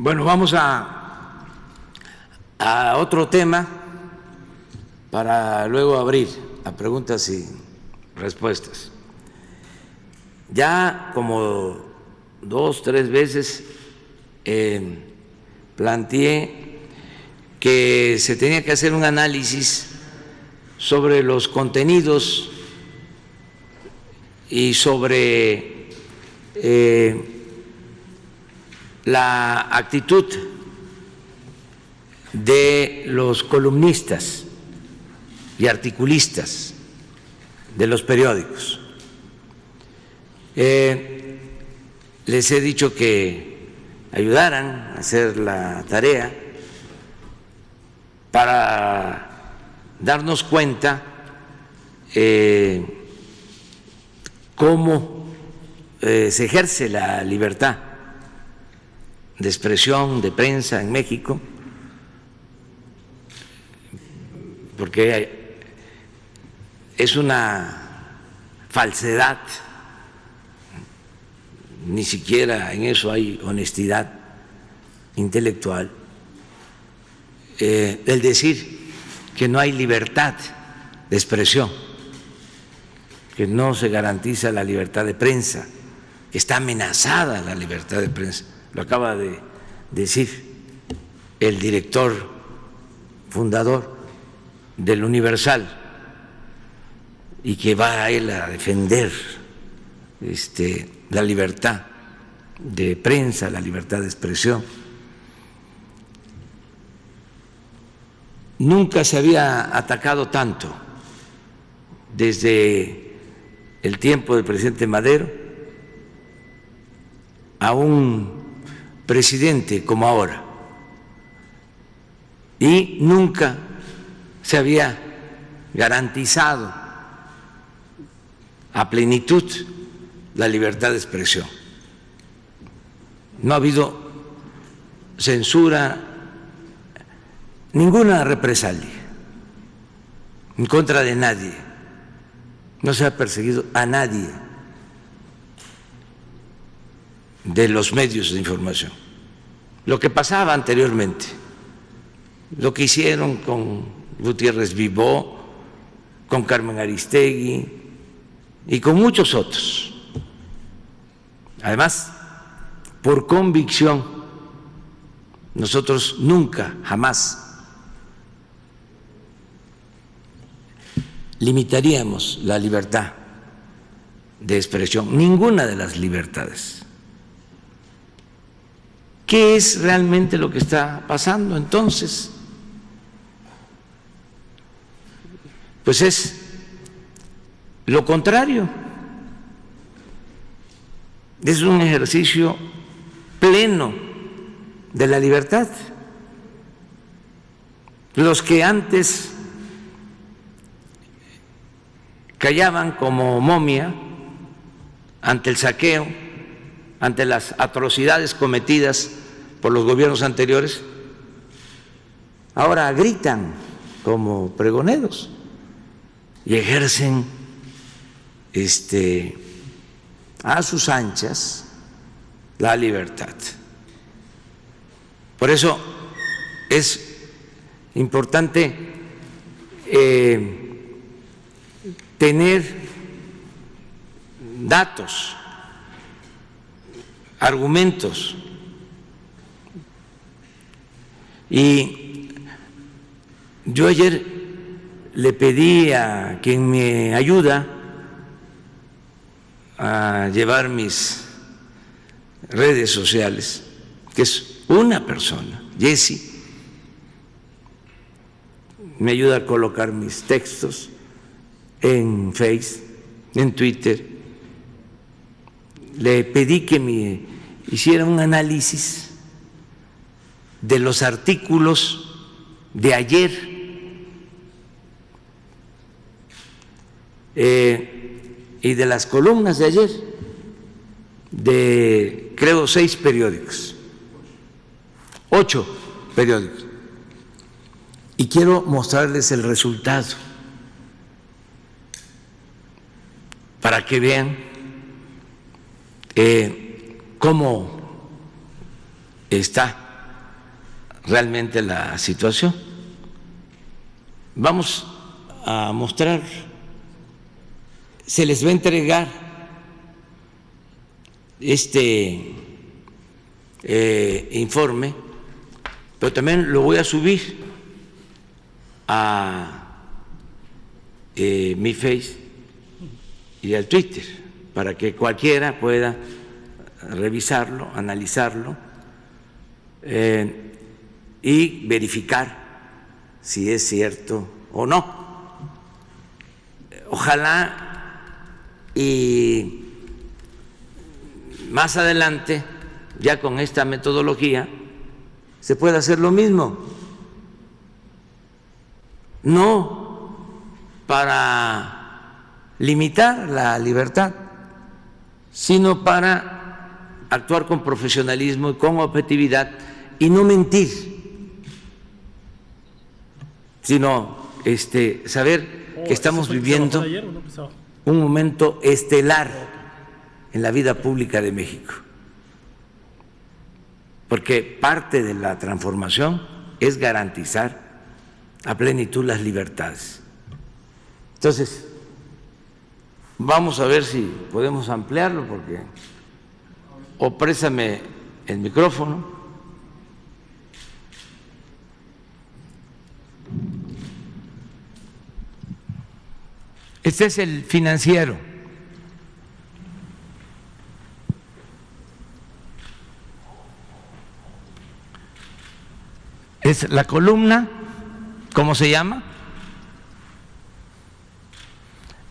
Bueno, vamos a otro tema para luego abrir a preguntas y respuestas. Ya como 2, 3 veces planteé que se tenía que hacer un análisis sobre los contenidos y sobre la actitud de los columnistas y articulistas de los periódicos. Les he dicho que ayudaran a hacer la tarea para darnos cuenta cómo se ejerce la libertad de expresión, de prensa en México, porque es una falsedad, ni siquiera en eso hay honestidad intelectual, el decir que no hay libertad de expresión, que no se garantiza la libertad de prensa, que está amenazada la libertad de prensa. Lo acaba de decir el director fundador del Universal, y que va a él a defender la libertad de prensa, la libertad de expresión. Nunca se había atacado tanto desde el tiempo del presidente Madero a un presidente como ahora, y nunca se había garantizado a plenitud la libertad de expresión. No ha habido censura, ninguna represalia en contra de nadie, no se ha perseguido a nadie de los medios de información. Lo que pasaba anteriormente, lo que hicieron con Gutiérrez Vivó, con Carmen Aristegui y con muchos otros. Además, por convicción, nosotros nunca, jamás limitaríamos la libertad de expresión, ninguna de las libertades. ¿Qué es realmente lo que está pasando entonces? Pues es lo contrario. Es un ejercicio pleno de la libertad. Los que antes callaban como momia ante el saqueo, ante las atrocidades cometidas por los gobiernos anteriores, ahora gritan como pregoneros y ejercen a sus anchas la libertad. Por eso es importante tener datos, argumentos. Y yo ayer le pedí a quien me ayuda a llevar mis redes sociales, que es una persona, Jessy, me ayuda a colocar mis textos en Face, en Twitter. Le pedí que me hiciera un análisis de los artículos de ayer y de las columnas de ayer de, creo, 6 periódicos, 8 periódicos, y quiero mostrarles el resultado para que vean cómo está realmente la situación. Vamos a mostrar, se les va a entregar este informe, pero también lo voy a subir a mi Face y al Twitter para que cualquiera pueda revisarlo, analizarlo y verificar si es cierto o no. Ojalá y más adelante, ya con esta metodología, se pueda hacer lo mismo. No para limitar la libertad, sino para actuar con profesionalismo y con objetividad y no mentir, sino saber que estamos viviendo un momento estelar en la vida pública de México, porque parte de la transformación es garantizar a plenitud las libertades. Entonces, vamos a ver si podemos ampliarlo, porque o préstame el micrófono. Este es el financiero. Es la columna, ¿cómo se llama?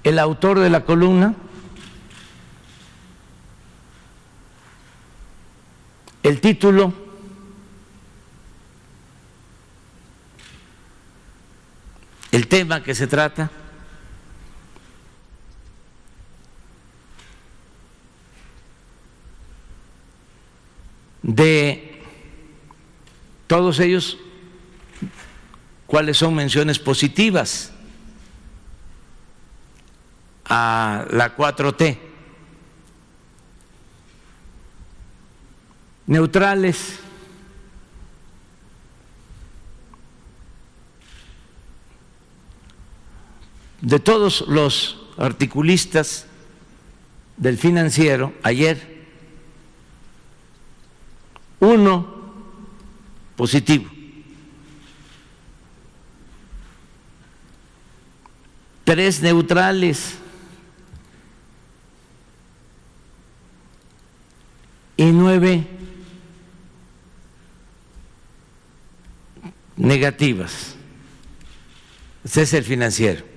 El autor de la columna, el título, el tema que se trata, de todos ellos, cuáles son menciones positivas a la 4T, neutrales, de todos los articulistas del Financiero. Ayer, uno positivo, 3 neutrales y 9 negativas. Ese es el Financiero.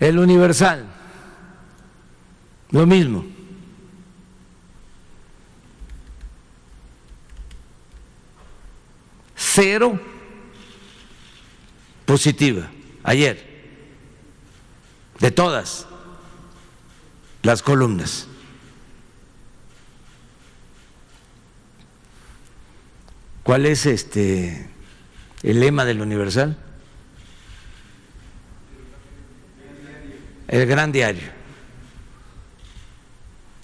El Universal, lo mismo. Cero positiva ayer, de todas las columnas. ¿Cuál es el lema del Universal? El gran diario.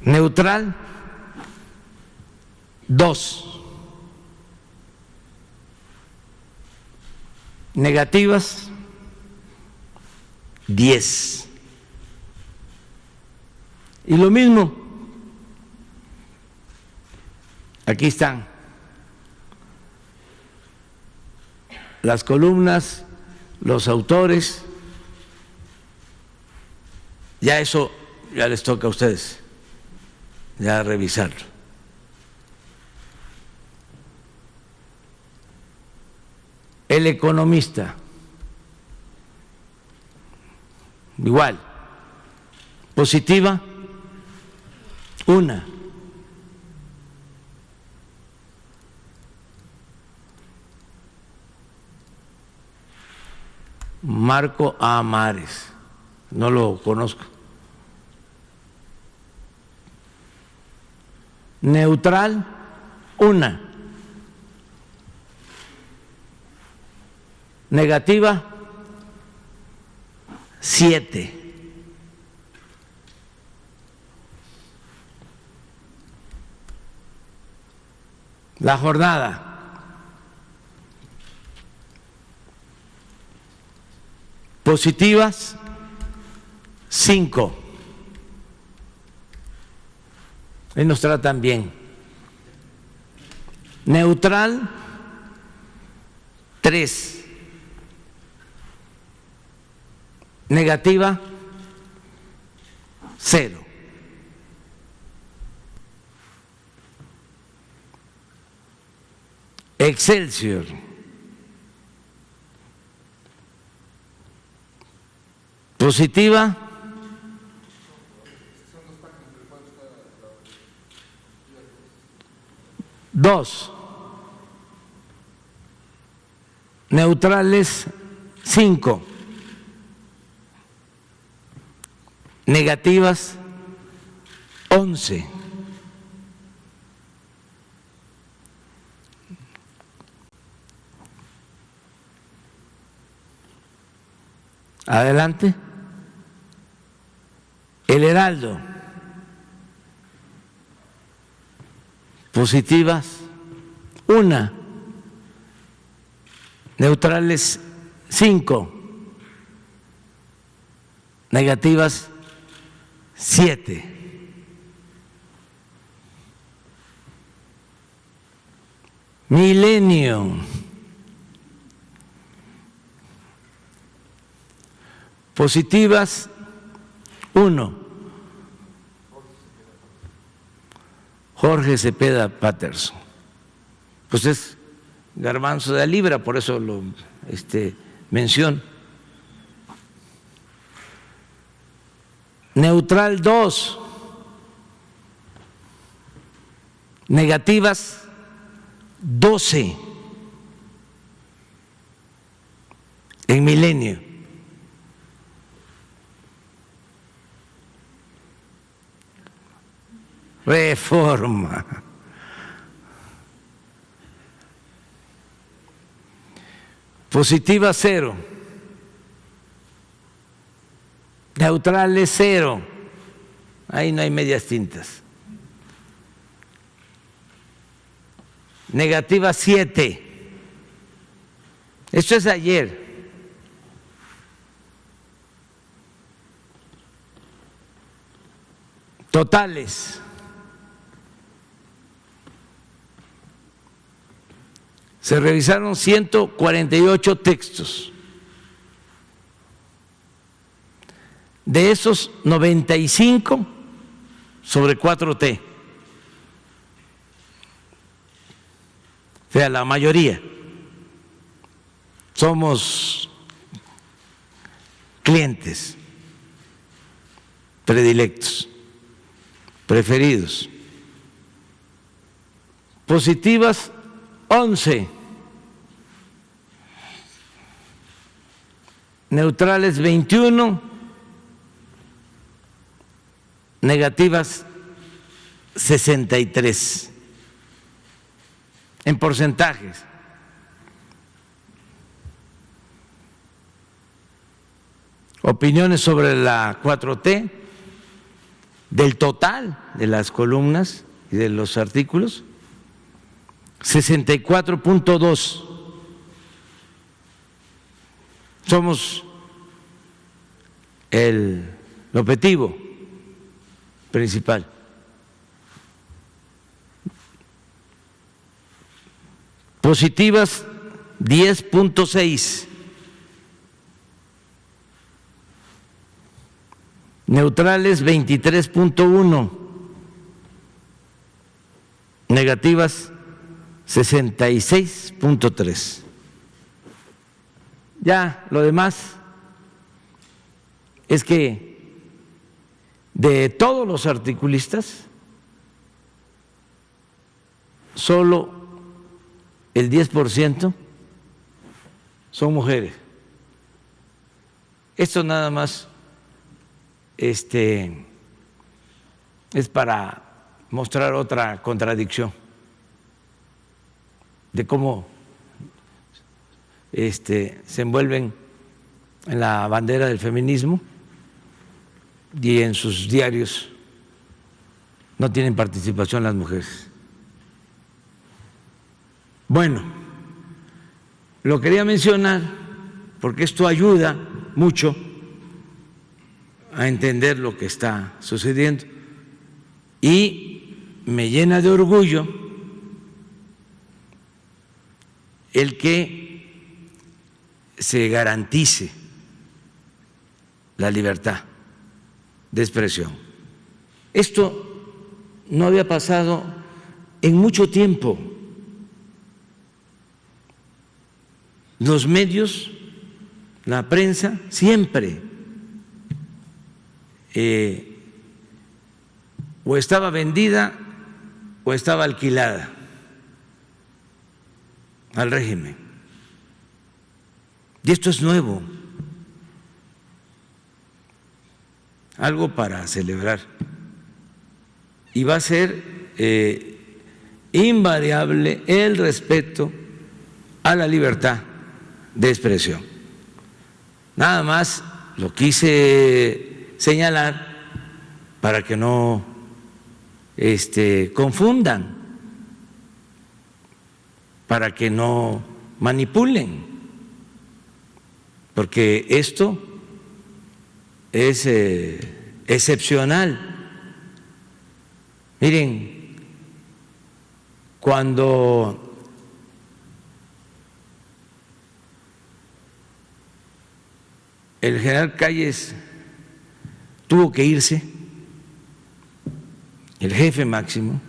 Neutral, 2. Negativas, 10. Y lo mismo, aquí están las columnas, los autores. Ya eso ya les toca a ustedes, ya revisarlo. El Economista, igual, positiva, 1. Marco Amares, no lo conozco. Neutral, 1. Negativa, 7. la jornada. Positivas, 5. Ahí nos tratan bien. Neutral, 3. Negativa, 0. Excelsior, positiva, 2. Neutrales, 5. Negativas, 11. Adelante. El Heraldo. Positivas, 1. Neutrales, 5. Negativas, 7. Milenio. Positivas, 1. Jorge Cepeda Patterson. Pues es garbanzo de libra, por eso lo menciono. Neutral, 2. Negativas, 12. En Milenio. Reforma. Positiva, 0. Neutrales, 0. Ahí no hay medias tintas. Negativa, 7. Esto es ayer. Totales. Se revisaron 148 textos. De esos, 95 sobre 4T. O sea, la mayoría. Somos clientes predilectos, preferidos. Positivas, 11. Neutrales, 21. Negativas, 63. En porcentajes. Opiniones sobre la 4T, del total de las columnas y de los artículos, 64.2. Somos el objetivo principal. Positivas, 10.6. Neutrales, 23.1. Negativas, 66.3. Ya lo demás es que de todos los articulistas, solo el 10% son mujeres. Esto nada más es para mostrar otra contradicción de cómo se envuelven en la bandera del feminismo y en sus diarios no tienen participación las mujeres. Bueno, lo quería mencionar porque esto ayuda mucho a entender lo que está sucediendo y me llena de orgullo el que se garantice la libertad de expresión. Esto no había pasado en mucho tiempo. Los medios, la prensa, siempre o estaba vendida o estaba alquilada al régimen. Y esto es nuevo, algo para celebrar. Y va a ser invariable el respeto a la libertad de expresión. Nada más lo quise señalar para que no confundan, para que no manipulen, porque esto es excepcional. Miren, cuando el general Calles tuvo que irse, el jefe máximo,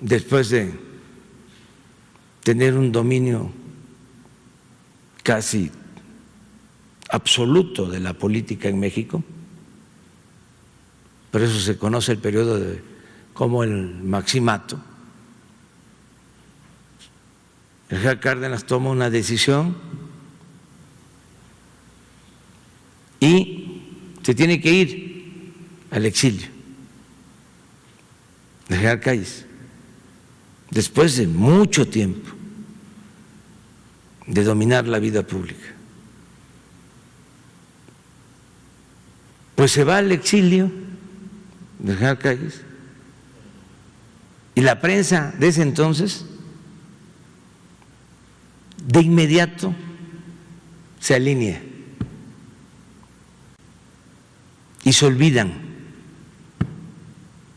después de tener un dominio casi absoluto de la política en México, por eso se conoce el periodo como el maximato. El general Cárdenas toma una decisión y se tiene que ir al exilio. El general Calles, después de mucho tiempo de dominar la vida pública, pues se va al exilio del general Calles y la prensa de ese entonces de inmediato se alinea y se olvidan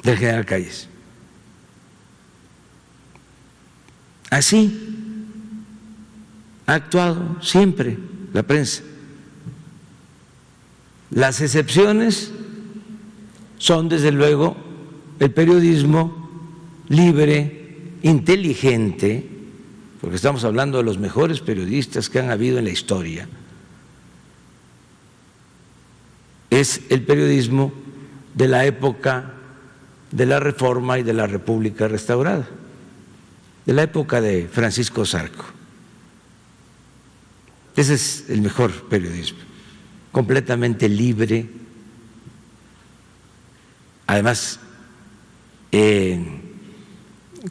del general Calles. Así ha actuado siempre la prensa. Las excepciones son, desde luego, el periodismo libre, inteligente, porque estamos hablando de los mejores periodistas que han habido en la historia. Es el periodismo de la época de la Reforma y de la República restaurada, de la época de Francisco Zarco. Ese es el mejor periodismo, completamente libre, además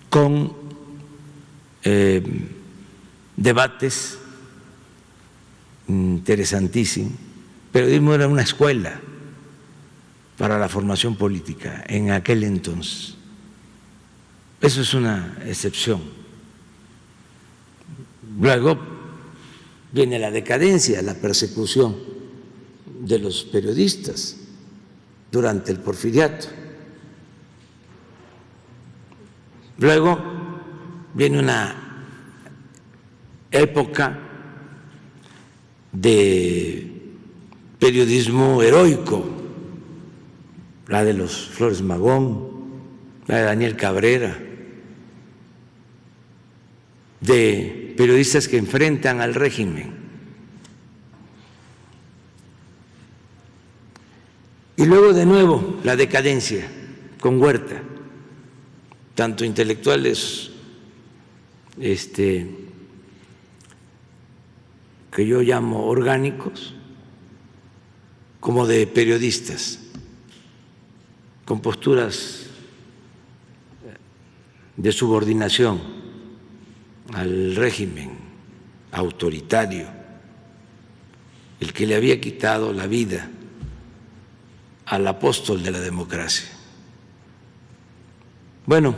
con debates interesantísimos. El periodismo era una escuela para la formación política en aquel entonces. Eso es una excepción. Luego viene la decadencia, la persecución de los periodistas durante el Porfiriato. Luego viene una época de periodismo heroico, la de los Flores Magón, la de Daniel Cabrera, de periodistas que enfrentan al régimen. Y luego de nuevo la decadencia con Huerta, tanto intelectuales que yo llamo orgánicos, como de periodistas con posturas de subordinación al régimen autoritario, el que le había quitado la vida al apóstol de la democracia. Bueno,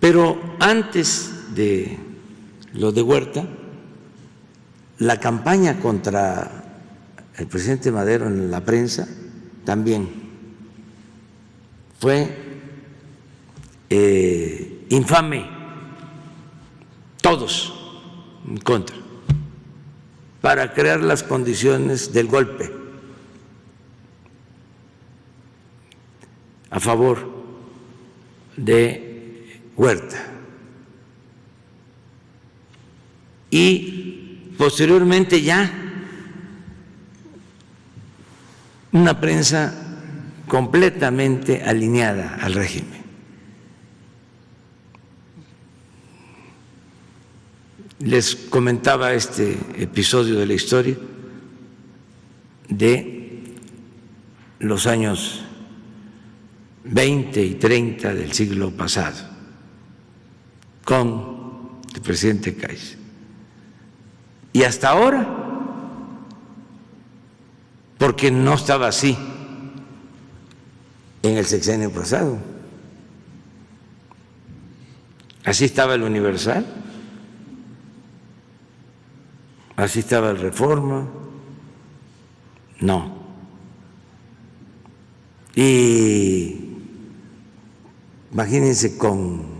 pero Pero antes de lo de Huerta, la campaña contra el presidente Madero en la prensa también fue infame, todos en contra, para crear las condiciones del golpe a favor de Huerta. Y posteriormente ya una prensa completamente alineada al régimen. Les comentaba este episodio de la historia de los años 20 y 30 del siglo pasado con el presidente Kaiser. Y hasta ahora, porque no estaba así en el sexenio pasado. Así estaba el Universal, así estaba el Reforma, no. Y imagínense con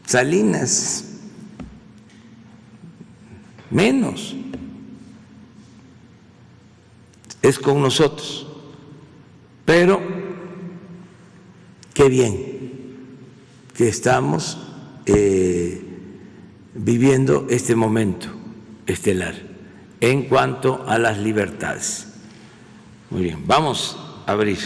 Salinas, menos, es con nosotros, pero qué bien que estamos viviendo este momento estelar en cuanto a las libertades. Muy bien, vamos a abrir.